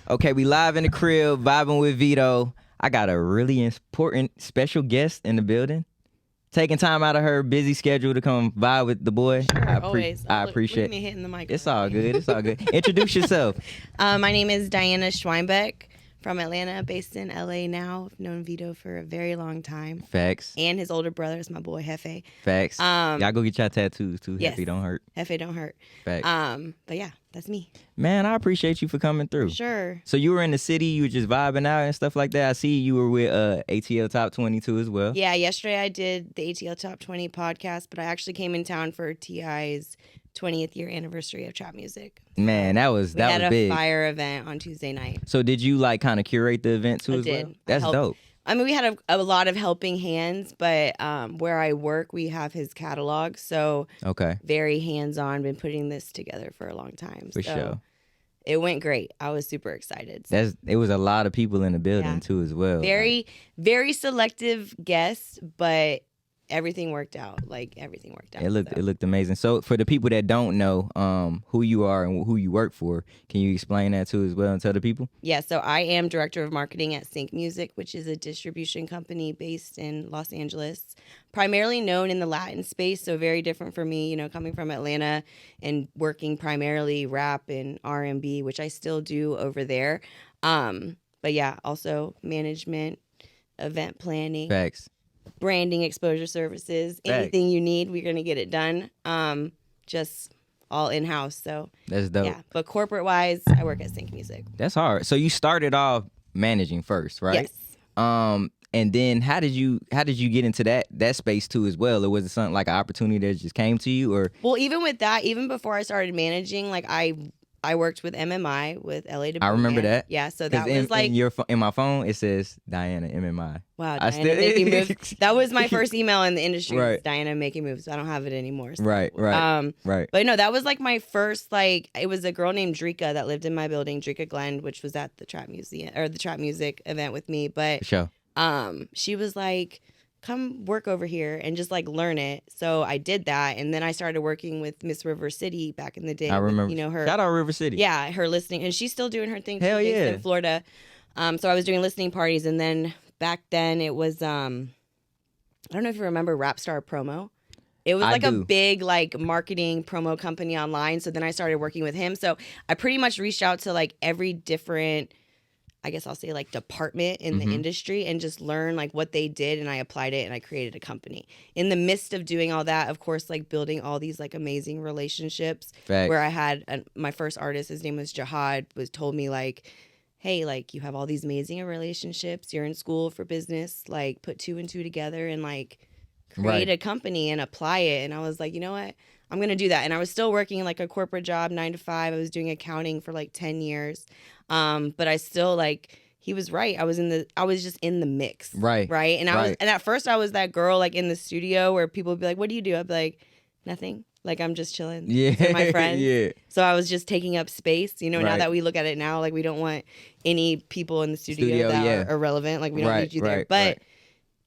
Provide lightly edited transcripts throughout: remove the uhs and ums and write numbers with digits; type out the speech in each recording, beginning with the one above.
Okay, we live in the crib, vibing with Veto. I got a really important special guest in the building. Taking time out of her busy schedule to come vibe with the boy. Sure, always. I Look appreciate at me hitting the mic. It's all good. It's all good. Introduce yourself. My name is Diana Schweinbeck from Atlanta, based in LA now. I've known Veto for a very long time. Facts. And his older brother is my boy, Hefty. Facts. Y'all go get y'all tattoos too. Yes. Hefty don't hurt. Hefty don't hurt. Facts. But yeah, that's me. Man, I appreciate you for coming through. Sure. So you were in the city, you were just vibing out and stuff like that. I see you were with ATL Top 22 as well. Yeah, yesterday I did the ATL Top 20 podcast, but I actually came in town for T.I.'s 20th year anniversary of trap music. Man, that was We had big. a fire event on Tuesday night. So did you like kind of curate the event too I as did. well? That's dope. I mean, we had a lot of helping hands, but where I work, we have his catalog. So Okay. very hands-on, been putting this together for a long time. For sure. It went great. I was super excited. So, It was a lot of people in the building Yeah. too as well. very selective guests, but everything worked out. Like everything worked out. It looked amazing. So for the people that don't know who you are and who you work for, can you explain that too as well and tell the people? Yeah, so I am director of marketing at Cinq Music, which is a distribution company based in Los Angeles, primarily known in the Latin space. So very different for me, coming from Atlanta and working primarily rap and R&B, which I still do over there. But yeah, also management, event planning. Facts. Branding, exposure services, anything you need, we're gonna get it done. Just all in house. So That's dope. yeah, but corporate wise, I work at Cinq Music. That's hard. So you started off managing first, right? Yes. And then how did you get into that space too as well? Or was it something like an opportunity that just came to you, or? Well, even with that, even before I started managing, like I worked with MMI with LA. I remember that. Yeah, so that in, was like in my phone it says Diana MMI. Wow, Diana making moves. That was my first email in the industry. Right. Diana making moves. I don't have it anymore. So. Right. Right. But no, that was like my first it was a girl named Drika that lived in my building, Drika Glenn, which was at the trap museum or the trap music event with me. But For sure. She was like, come work over here and just like learn it. So I did that, and then I started working with Miss River City back in the day. I remember. With, her. Shout out River City. Yeah, her listening, and she's still doing her thing. Hell She's based yeah. in Florida. So I was doing listening parties, and then back then it was I don't know if you remember Rapstar Promo. It was like a big like marketing promo company online. So then I started working with him. So I pretty much reached out to like every different, I guess I'll say like department in the industry and just learn like what they did, and I applied it and I created a company. In the midst of doing all that, of course, like building all these like amazing relationships. Facts. Where I had my first artist, his name was Jihad, told me like, hey, like you have all these amazing relationships, you're in school for business, like put 2 and 2 together and like create a company and apply it. And I was like, you know what? I'm going to do that. And I was still working like a corporate job, 9 to 5. I was doing accounting for like 10 years. But I still like, he was right. I was just in the mix. Right. Right. And and at first I was that girl like in the studio where people would be like, what do you do? I'd be like, nothing. Like I'm just chilling. Yeah. With my friends. Yeah. So I was just taking up space. Now that we look at it now, like we don't want any people in the studio that are irrelevant. Like we don't need you there. But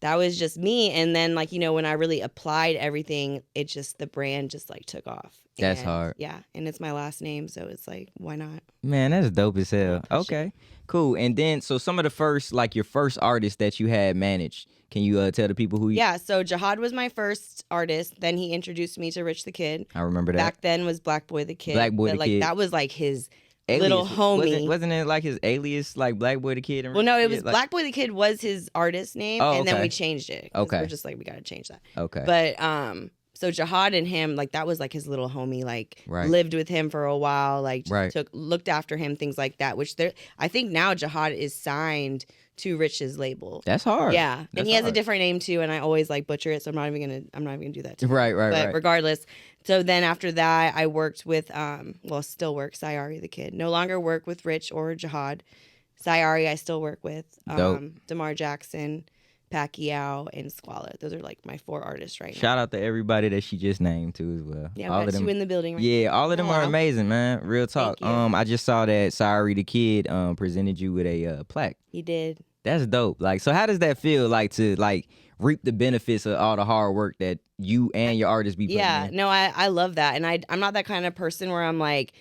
that was just me. And then like, when I really applied everything, the brand just like took off. That's hard. Yeah. And it's my last name. So it's like, why not? Man, that's dope as hell. Okay, cool. And then, so some of the first, like your first artists that you had managed, can you tell the people who you... Yeah, so Jihad was my first artist. Then he introduced me to Rich the Kid. I remember that. Back then was Black Boy the Kid. Black Boy the Kid. That was like his alias. Little homie. Wasn't it like his alias, like Black Boy the Kid? Well, no, it was Black Boy the Kid was his artist name, and then we changed it. Okay. We're just like, we got to change that. Okay. But so Jihad and him, like that was like his little homie, like lived with him for a while, like just looked after him, things like that. Which I think now Jihad is signed to Rich's label. That's hard. Yeah, and he has a different name too, and I always like butcher it, so I'm not even gonna do that. Right. But regardless, so then after that, I worked with still work Sayari the Kid. No longer work with Rich or Jihad. Sayari I still work with. Damar Jackson, Pacquiao, and Squalor. Those are like my 4 artists right now. Shout out to everybody that she just named too as well. Yeah, all of them in the building right now. All of them are amazing, man. Real talk. I just saw that Sayari the Kid presented you with a plaque. He did. That's dope. Like, so how does that feel like to like reap the benefits of all the hard work that you and your artists be putting in? No, I love that. And I'm not that kind of person where I'm like,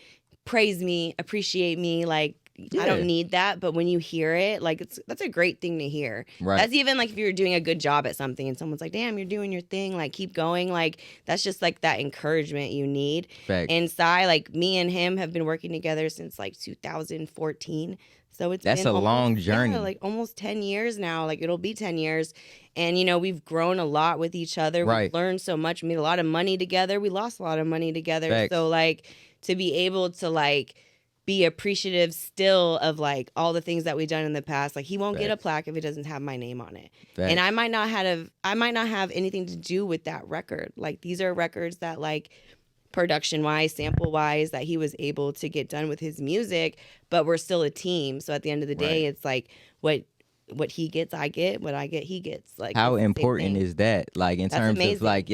praise me, appreciate me, like, I don't need that. But when you hear it, like that's a great thing to hear. Right. That's even like if you're doing a good job at something and someone's like, damn, you're doing your thing, like keep going. Like that's just like that encouragement you need. Facts. And Sai, like me and him have been working together since like 2014. So that's a long journey. Yeah, like almost 10 years now. Like it'll be 10 years. And, you know, we've grown a lot with each other. Right. We've learned so much. We made a lot of money together. We lost a lot of money together. Facts. So, like, to be able to, like, be appreciative still of, like, all the things that we've done in the past. Like, he won't get a plaque if it doesn't have my name on it. Facts. And I might not have anything to do with that record. Like, these are records that, like, production-wise, sample-wise, that he was able to get done with his music, but we're still a team. So at the end of the day, it's like what he gets, I get. What I get, he gets. Like, how important is that? Like in terms of like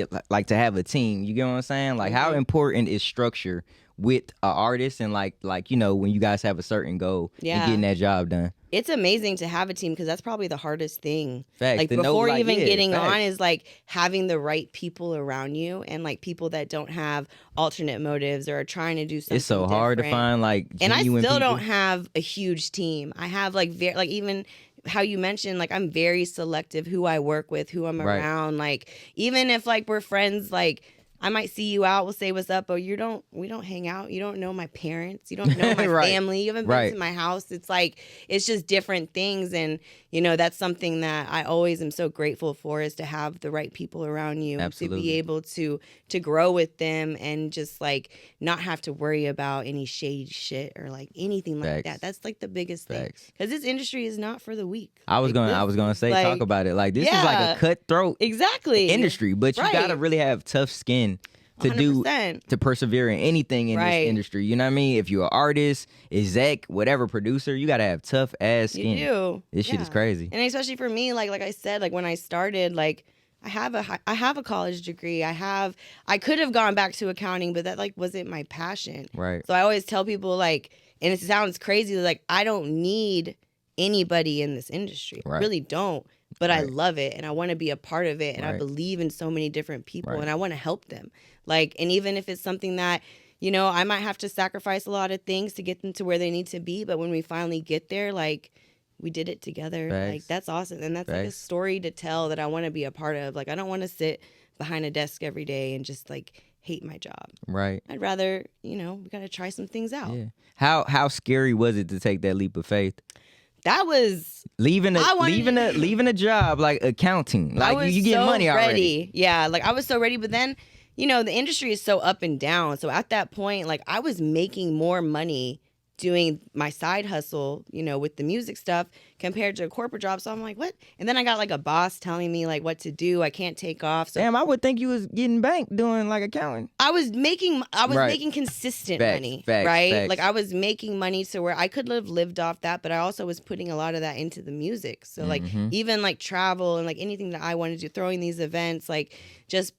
to have a team. You get what I'm saying? Like how important is structure with an artist and like you know when you guys have a certain goal and getting that job done? It's amazing to have a team because that's probably the hardest thing. Facts. Like before even getting on is like having the right people around you and like people that don't have alternate motives or are trying to do something. It's so hard to find like and I still people. Don't have a huge team. I have like even how you mentioned, like I'm very selective who I work with, who I'm around. Like even if like we're friends, like I might see you out, we'll say what's up, but we don't hang out. You don't know my parents. You don't know my family. You haven't been to my house. It's like, it's just different things. And, you know, that's something that I always am so grateful for is to have the right people around you. Absolutely. To be able to grow with them and just like not have to worry about any shady shit or like anything like that. That's like the biggest thing. Because this industry is not for the weak. I was gonna say, talk about it. Like this is like a cutthroat industry, but you gotta really have tough skin to 100%. to persevere in anything in this industry. You know what I mean? If you're an artist, exec, whatever, producer, you gotta have tough ass skin. You do. This shit is crazy. And especially for me, like I said, like when I started, like I have a college degree. I could have gone back to accounting, but that like wasn't my passion. Right. So I always tell people like, and it sounds crazy, like I don't need anybody in this industry. I really don't. But I love it and I want to be a part of it and I believe in so many different people and I want to help them. Like, and even if it's something that, you know, I might have to sacrifice a lot of things to get them to where they need to be, but when we finally get there, like we did it together. Like that's awesome. And that's like a story to tell that I want to be a part of. Like I don't want to sit behind a desk every day and just like hate my job. Right. I'd rather, you know, we got to try some things out. Yeah. How scary was it to take that leap of faith? That was leaving a job like accounting. Like you get money already. Yeah, like I was so ready, but then, you know, the industry is so up and down. So at that point, like I was making more money doing my side hustle, you know, with the music stuff compared to a corporate job. So I'm like, what? And then I got like a boss telling me like what to do. I can't take off. So damn, I would think you was getting banked doing like accounting. I was making consistent money, right? Like I was making money to where I could have lived off that, but I also was putting a lot of that into the music. So like even like travel and like anything that I wanted to do, throwing these events, like just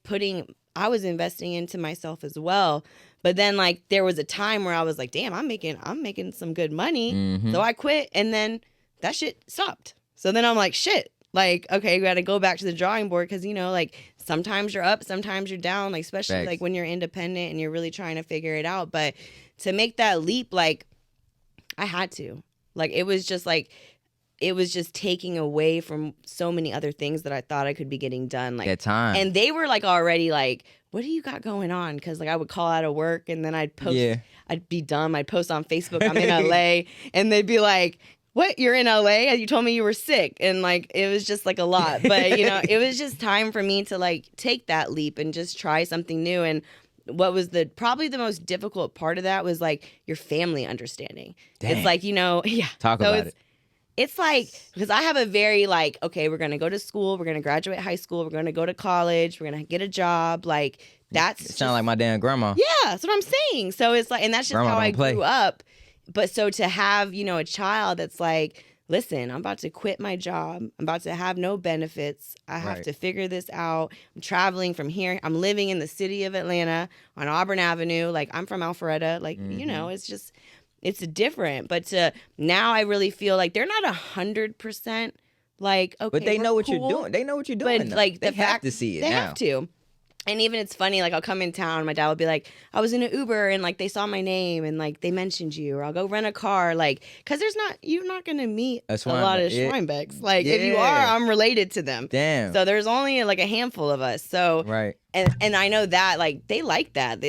I was investing into myself as well. But then like there was a time where I was like, damn, I'm making some good money. So I quit and then that shit stopped. So then I'm like, shit, like, okay, we got to go back to the drawing board. Cause you know, like sometimes you're up, sometimes you're down, like especially like when you're independent and you're really trying to figure it out. But to make that leap, like I had to, like, it was just taking away from so many other things that I thought I could be getting done. Like that time. And they were like already like, what do you got going on? Because like I would call out of work and then I'd post. I'd be dumb. I'd post on Facebook, I'm in LA. And they'd be like, what? You're in LA? You told me you were sick. And like, it was just like a lot. But you know, it was just time for me to like take that leap and just try something new. And what was probably the most difficult part of that was like your family understanding. Dang. It's like, you know, Talk about it. It's like, because I have a very like, okay, we're going to go to school, we're going to graduate high school, we're going to go to college, we're going to get a job. Like that's sound like my damn grandma. Yeah, that's what I'm saying. So it's like, and that's just grandma how I grew up. But so to have, you know, a child that's like, listen, I'm about to quit my job. I'm about to have no benefits. I have to figure this out. I'm traveling from here. I'm living in the city of Atlanta on Auburn Avenue. Like I'm from Alpharetta. Like, you know, it's just... It's different, but now I really feel like they're not 100% like, okay, but they know what cool. you're doing. They know what you're doing. But like they the have fact to see it. They now. have to. And even it's funny, like I'll come in town, my dad will be like, I was in an Uber and like they saw my name and like they mentioned you, or I'll go rent a car, like, because you're not gonna meet a lot of Schweinbecks. Like if you are, I'm related to them. Damn. So there's only like a handful of us. So right. And I know that like they like that.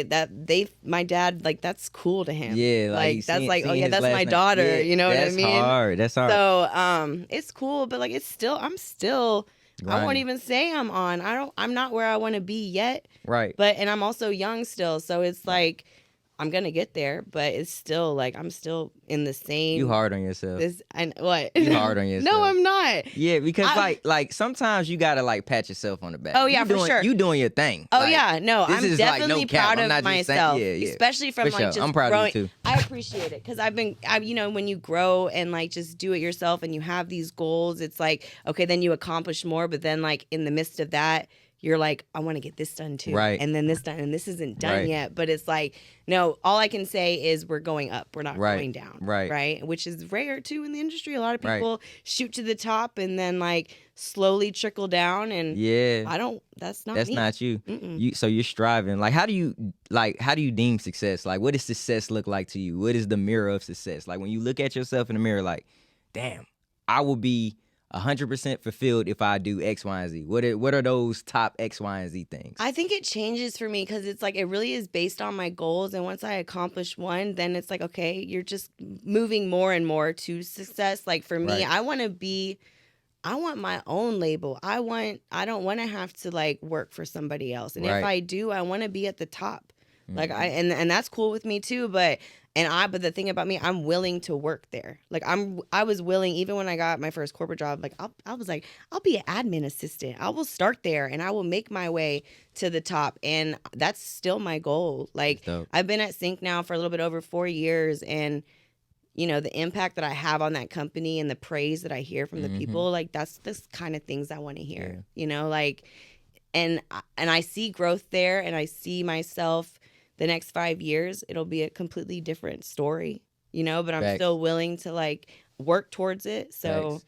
My dad, like that's cool to him. Yeah, like that's like, oh yeah, that's my daughter. Yeah, you know what I mean? That's hard. So it's cool, but like I'm still I won't even say I'm on. I'm not where I want to be yet. Right. And I'm also young still, so it's like I'm gonna get there, but it's still like I'm still in the same. You hard on yourself. What? You hard on yourself. No, I'm not. Yeah, because like sometimes you gotta like pat yourself on the back. Oh yeah, for sure. You doing your thing. Oh like, yeah, no, I'm definitely like, no proud of myself, especially from for like just I'm proud growing. Of you too. I appreciate it because when you grow and like just do it yourself and you have these goals, it's like okay, then you accomplish more, but then like in the midst of that, you're like, I want to get this done too. Right. And then this done. And this isn't done yet. But it's like, no, all I can say is we're going up. We're not going down. Right. Right. Which is rare too in the industry. A lot of people shoot to the top and then like slowly trickle down. And that's not you. So you're striving. Like, how do you deem success? Like, what does success look like to you? What is the mirror of success? Like when you look at yourself in the mirror, like, damn, I will be 100% fulfilled if I do X, Y, and Z. What are those top X, Y, and Z things? I think it changes for me because it's like it really is based on my goals. And once I accomplish one, then it's like, okay, you're just moving more and more to success. Like for me, I want my own label. I don't want to have to like work for somebody else. And if I do, I want to be at the top. Like and that's cool with me too, but the thing about me, I'm willing to work there. Like I was willing, even when I got my first corporate job, like I was like, I'll be an admin assistant. I will start there and I will make my way to the top. And that's still my goal. Like I've been at Cinq now for a little bit over 4 years, and the impact that I have on that company and the praise that I hear from the people, like that's the kind of things I want to hear. Like and I see growth there, and I see myself the next 5 years, it'll be a completely different story, but I'm still willing to like work towards it. So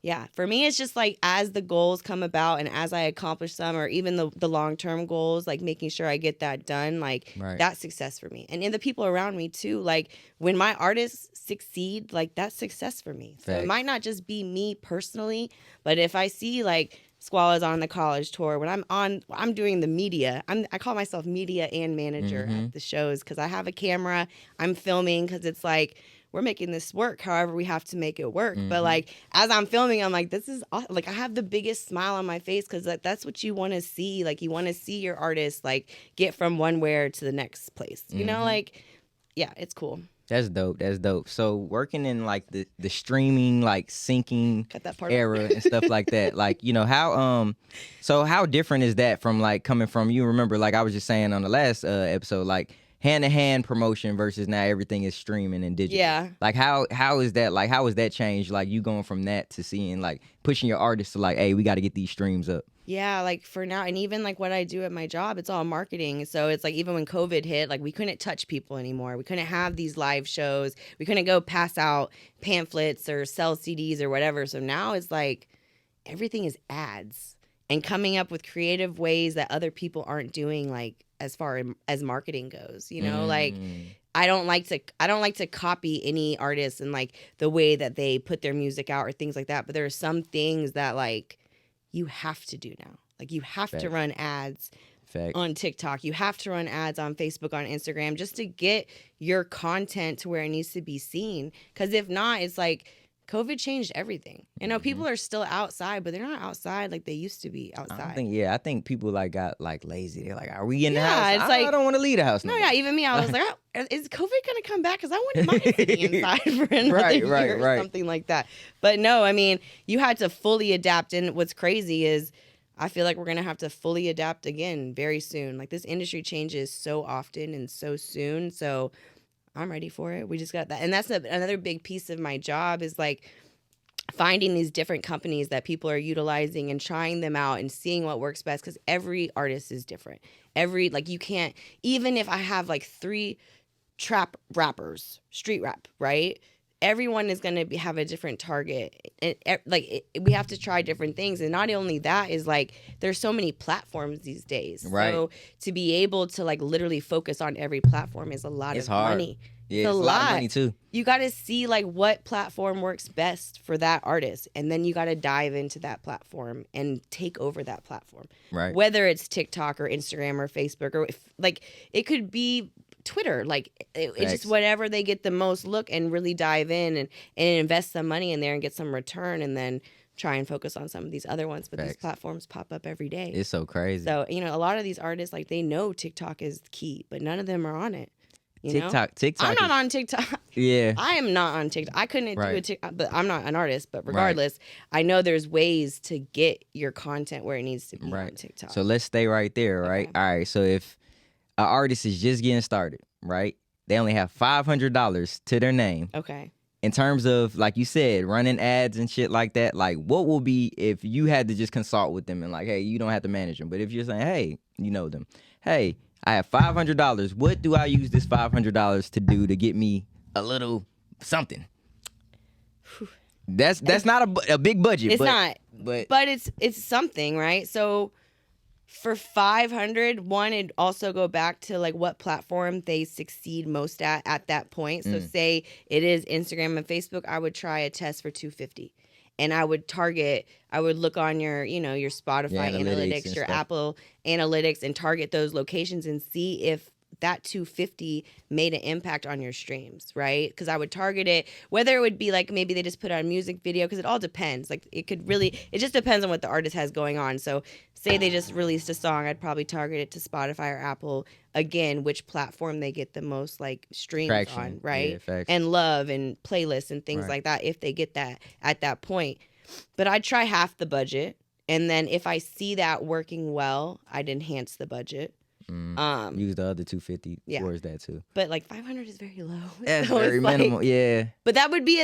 yeah, for me, it's just like as the goals come about and as I accomplish some, or even the long-term goals, like making sure I get that done, like that's success for me. And in the people around me too, like when my artists succeed, like that's success for me. So it might not just be me personally, but if I see like Squall is on the college tour, when I'm doing the media. I call myself media and manager at the shows because I have a camera. I'm filming because it's like we're making this work. However, we have to make it work. But like as I'm filming, I'm like, this is awesome. Like I have the biggest smile on my face because that's what you want to see. Like you want to see your artist like get from one where to the next place. Like yeah, it's cool. That's dope. So working in like the streaming, like syncing era and stuff like that, like, how different is that from like coming from, you remember, like I was just saying on the last episode, like hand-to-hand promotion versus now everything is streaming and digital. Yeah. Like how is that, like how is that changed? Like you going from that to seeing like pushing your artists to like, hey, we got to get these streams up. Yeah, like for now, and even like what I do at my job, it's all marketing. So it's like even when COVID hit, like we couldn't touch people anymore. We couldn't have these live shows. We couldn't go pass out pamphlets or sell CDs or whatever. So now it's like everything is ads and coming up with creative ways that other people aren't doing, like as far as marketing goes. Like I don't like to copy any artist and like the way that they put their music out or things like that. But there are some things that like you have to do now. Like you have to run ads on TikTok. You have to run ads on Facebook, on Instagram, just to get your content to where it needs to be seen. Because if not, it's like COVID changed everything. People are still outside, but they're not outside like they used to be outside. I think people like got like lazy. They're like, are we in the house? I don't want to leave the house. No, yeah, even me. I was like, is COVID gonna come back? Because I wouldn't mind sitting inside for another year or something like that. But no, I mean, you had to fully adapt. And what's crazy is I feel like we're gonna have to fully adapt again very soon. Like this industry changes so often and so soon. So I'm ready for it. We just got that. And that's another big piece of my job is like finding these different companies that people are utilizing and trying them out and seeing what works best, because every artist is different. You can't, even if I have like 3 trap rappers, street rap, right? everyone is going to have a different target. And we have to try different things. And not only that is like, there's so many platforms these days. Right. So to be able to like literally focus on every platform is a lot of hard. money. Yeah, it's a lot of money too. You got to see like what platform works best for that artist. And then you got to dive into that platform and take over that platform. Right. Whether it's TikTok or Instagram or Facebook or like it could be Twitter. Like it's just whatever they get the most look and really dive in and invest some money in there and get some return and then try and focus on some of these other ones. But these platforms pop up every day. It's so crazy. So, you know, a lot of these artists, like they know TikTok is key, but none of them are on it. TikTok. I'm not on TikTok. Yeah. I am not on TikTok. I couldn't do a TikTok, but I'm not an artist. But regardless, I know there's ways to get your content where it needs to be on TikTok. So let's stay right there, right? Okay. All right. So if an artist is just getting started, right? They only have $500 to their name. Okay. In terms of, like you said, running ads and shit like that, like what will be if you had to just consult with them and like, hey, you don't have to manage them. But if you're saying, hey, you know them, hey, I have $500. What do I use this $500 to do to get me a little something? That's not a big budget. It's not. But it's something, right? So for 500, one, it'd also go back to like what platform they succeed most at that point. So say it is Instagram and Facebook, I would try a test for 250. And I would look on your, you know, your Spotify analytics, your Apple analytics, and target those locations and see if that 250 made an impact on your streams, right? Because I would target it, whether it would be like maybe they just put out a music video, because it all depends. Like it just depends on what the artist has going on. So say they just released a song, I'd probably target it to Spotify or Apple. Again, which platform they get the most like streams on, right? Yeah, and love and playlists and things like that if they get that at that point. But I'd try half the budget. And then if I see that working well, I'd enhance the budget. Use the other 250 towards that too. But like 500 is very low. That's so very minimal, yeah. But that would be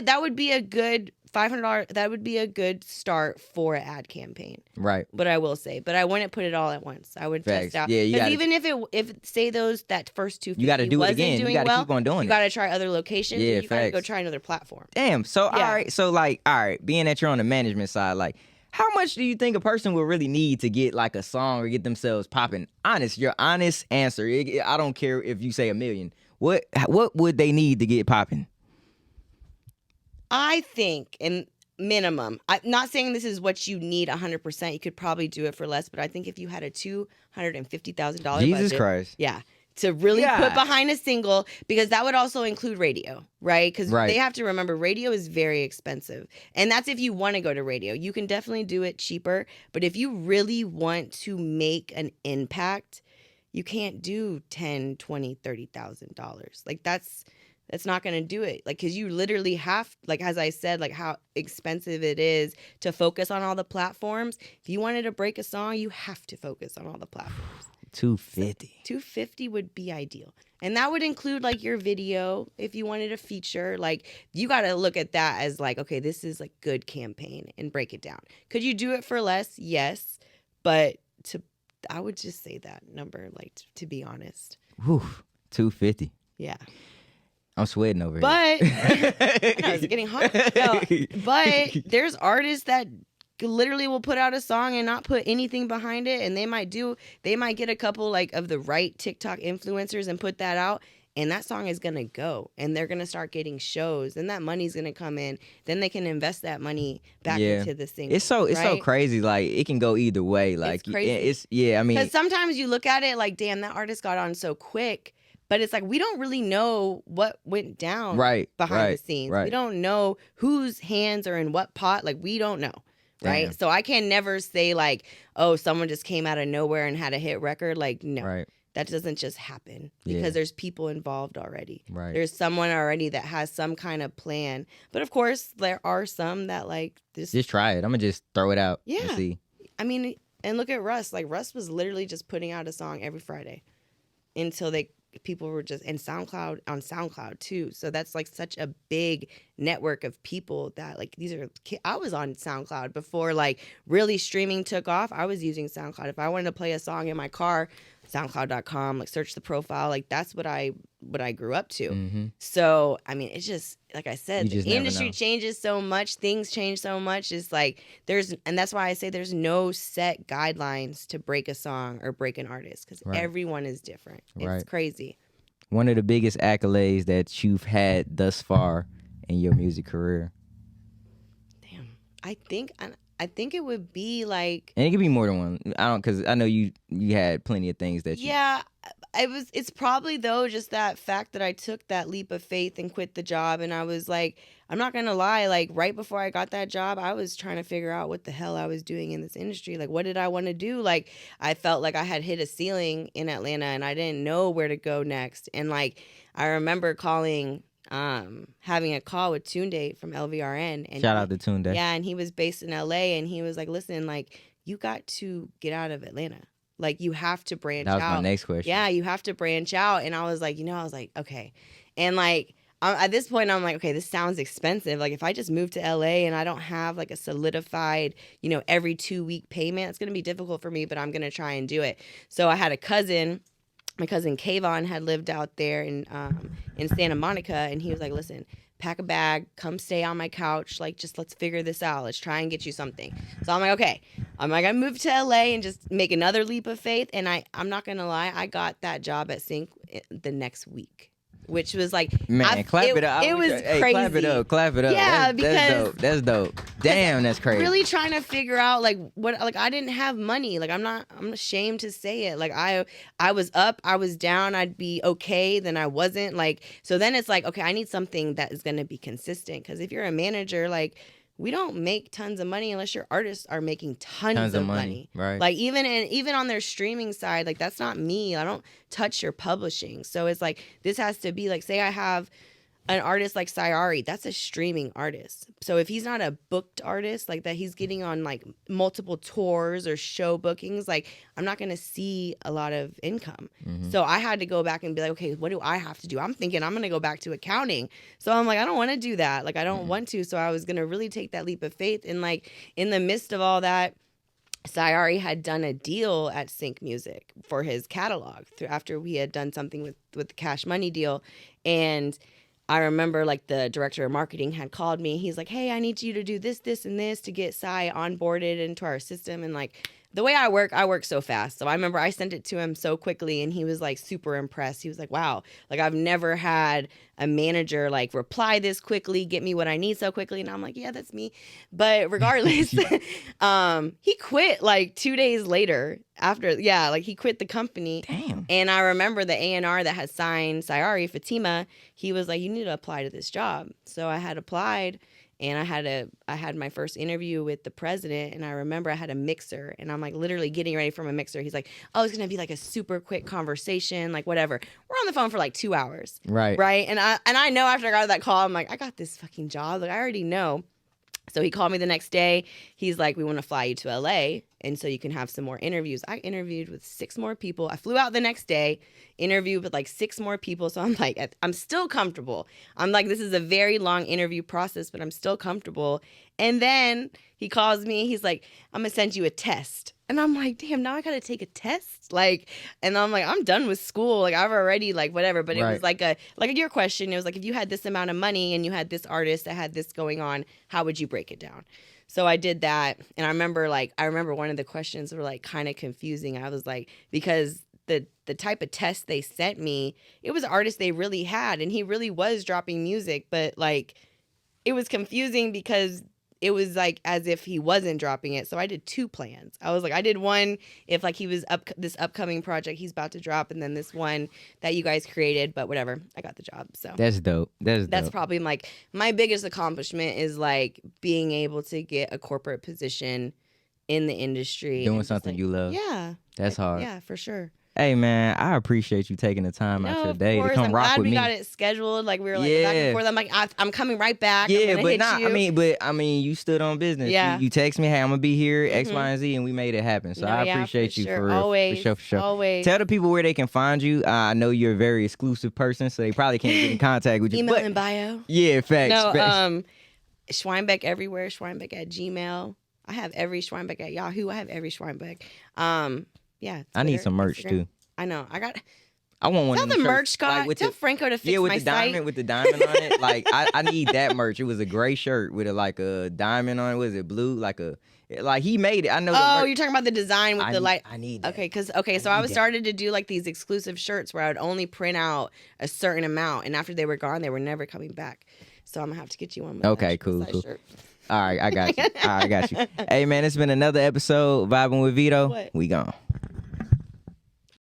a good $500. That would be a good start for an ad campaign, right? But I will say, but I wouldn't put it all at once. I would test out. Yeah, because even if say that first 250 you got to do it again. You got to keep on doing it. You got to try other locations. Yeah, you got to go try another platform. Damn. So all right. So like all right, being that you're on the management side, like, how much do you think a person will really need to get like a song or get themselves popping? Your honest answer. I don't care if you say $1 million. What would they need to get popping? I think, in minimum, I'm not saying this is what you need 100%. You could probably do it for less, but I think if you had a $250,000 budget, Jesus Christ, yeah, to really put behind a single, because that would also include radio, right? Because they have to remember radio is very expensive. And that's if you want to go to radio. You can definitely do it cheaper. But if you really want to make an impact, you can't do $10,000, $20,000, $30,000. Like that's not going to do it. Like, because you literally have, like, as I said, like how expensive it is to focus on all the platforms. If you wanted to break a song, you have to focus on all the platforms. 250. 250 would be ideal. And that would include like your video if you wanted a feature. Like you got to look at that as like, okay, this is like good campaign and break it down. Could you do it for less? Yes. But I would just say that number, like to be honest. Whew, 250. Yeah. I'm sweating over here. It's getting hot. No, but there's artists that literally will put out a song and not put anything behind it, and they might get a couple like of the right TikTok influencers and put that out, and that song is gonna go, and they're gonna start getting shows, and that money's gonna come in. Then they can invest that money back into the single. It's so crazy. Like it can go either way. Like it's crazy. I mean, because sometimes you look at it like, damn, that artist got on so quick. But it's like, we don't really know what went down behind the scenes. Right. We don't know whose hands are in what pot. Like, we don't know. Right. Damn. So I can never say like, oh, someone just came out of nowhere and had a hit record. Like, no, that doesn't just happen because there's people involved already. Right. There's someone already that has some kind of plan. But of course, there are some that like just try it. I'm going to just throw it out. Yeah. And see. I mean, and look at Russ. Like, Russ was literally just putting out a song every Friday until people were just on SoundCloud too. So that's like such a big network of people that like I was on SoundCloud before like really streaming took off. I was using SoundCloud. If I wanted to play a song in my car, SoundCloud.com, like search the profile. Like that's what I what I grew up to. Mm-hmm. So, I mean, it's just, like I said, the industry know. changes so much. Things change so much. It's like and that's why I say there's no set guidelines to break a song or break an artist because everyone is different. It's crazy. One of the biggest accolades that you've had thus far in your music career? Damn. I think it would be like, and it could be more than one. Because I know you had plenty of things that you. Yeah, it's probably though just that fact that I took that leap of faith and quit the job, and I was like, I'm not gonna lie, like right before I got that job, I was trying to figure out what the hell I was doing in this industry. Like, what did I want to do? Like, I felt like I had hit a ceiling in Atlanta, and I didn't know where to go next. And like, I remember calling. Having a call with Tunde from LVRN, and shout out to Tunde. Yeah, and he was based in LA, and he was like, "Listen, like you got to get out of Atlanta. Like you have to branch out." That was my next question. Yeah, you have to branch out. And I was like, okay. And like at this point, I'm like, okay, this sounds expensive. Like if I just move to LA and I don't have like a solidified, every 2-week payment, it's gonna be difficult for me. But I'm gonna try and do it. So I had a cousin. My cousin Kayvon had lived out there in Santa Monica, and he was like, "Listen, pack a bag, come stay on my couch. Like, just let's figure this out. Let's try and get you something." So I'm like, okay. I'm like, I moved to LA and just make another leap of faith. And I'm not gonna lie, I got that job at Cinq the next week. Which was like, man, clap it up. It was crazy. Clap it up. Yeah, that's dope. Damn, that's crazy. Really trying to figure out like what, like I didn't have money. Like I'm ashamed to say it. Like I was up, I was down, I'd be okay, then I wasn't. Like, so then it's like, okay, I need something that is gonna be consistent. Because if you're a manager, like we don't make tons of money unless your artists are making tons of money. Right. Like even on their streaming side, like that's not me. I don't touch your publishing. So it's like this has to be like, say I have an artist like Sayari, that's a streaming artist. So if he's not a booked artist, like that he's getting on like multiple tours or show bookings, like I'm not going to see a lot of income. Mm-hmm. So I had to go back and be like, okay, what do I have to do? I'm thinking I'm going to go back to accounting. So I'm like, I don't want to do that. Like, I don't want to. So I was going to really take that leap of faith. And like in the midst of all that, Sayari had done a deal at Cinq Music for his catalog after we had done something with the Cash Money deal. And I remember like the director of marketing had called me. He's like, "Hey, I need you to do this, this, and this to get Sai onboarded into our system." And like the way I work so fast. So I remember I sent it to him so quickly, and he was like super impressed. He was like, "Wow, like I've never had a manager like reply this quickly, get me what I need so quickly." And I'm like, "Yeah, that's me." But regardless, he quit like 2 days later after. Yeah, like he quit the company. Damn. And I remember the A&R that had signed Sayari, Fatima, he was like, "You need to apply to this job." So I had applied. And I had my first interview with the president, and I remember I had a mixer, and I'm like literally getting ready from a mixer. He's like, "Oh, it's gonna be like a super quick conversation, like whatever." We're on the phone for like 2 hours, right? And I know after I got that call, I'm like, I got this fucking job, like I already know. So he called me the next day. He's like, "We want to fly you to LA, and so you can have some more interviews." I interviewed with 6 more people. I flew out the next day, interviewed with like 6 more people. So I'm like, I'm still comfortable. I'm like, this is a very long interview process, but I'm still comfortable. And then he calls me. He's like, "I'm going to send you a test." And I'm like, damn, now I got to take a test? Like, and I'm like, I'm done with school. Like, I've already, like, whatever. But it was like your question. It was like, if you had this amount of money and you had this artist that had this going on, how would you break it down? So I did that. And I remember one of the questions were like kind of confusing. I was like, because the type of test they sent me, it was an artist they really had. And he really was dropping music. But like, it was confusing because it was like as if he wasn't dropping it. So I did 2 plans. I was like, I did one if like he was this upcoming project he's about to drop, and then this one that you guys created, but whatever. I got the job. So that's dope. That's probably like my biggest accomplishment is like being able to get a corporate position in the industry. Doing something like, you love. Yeah. That's hard. Yeah, for sure. Hey man, I appreciate you taking the time out your day to come rock with me. I'm glad we got it scheduled. Like we were like back and forth. I'm like, I'm coming right back. Yeah, I mean, you stood on business. Yeah. You text me, "Hey, I'm gonna be here, X, Y, and Z," and we made it happen. So I appreciate you for real. Always, for sure. Always. Tell the people where they can find you. I know you're a very exclusive person, so they probably can't get in contact with you. Email and bio. Yeah, facts. No, Schweinbeck everywhere. Schweinbeck at Gmail. I have every Schweinbeck at Yahoo. I have every Schweinbeck. Yeah. Twitter, I need some merch Instagram. too. I know. I want one Tell of the them merch, shirts, Scott. like Tell Franco to fix with my the diamond, site. with the diamond on it. Like I need that merch. It was a gray shirt with a diamond on it. Was it blue? Like he made it. I know. You're talking about the design with the light. I need that. Okay, so I was started to do like these exclusive shirts where I would only print out a certain amount, and after they were gone, they were never coming back. So I'm gonna have to get you one. Okay, cool. Shirt. All right, I got you. Hey man, it's been another episode vibing with Veto. What? We gone.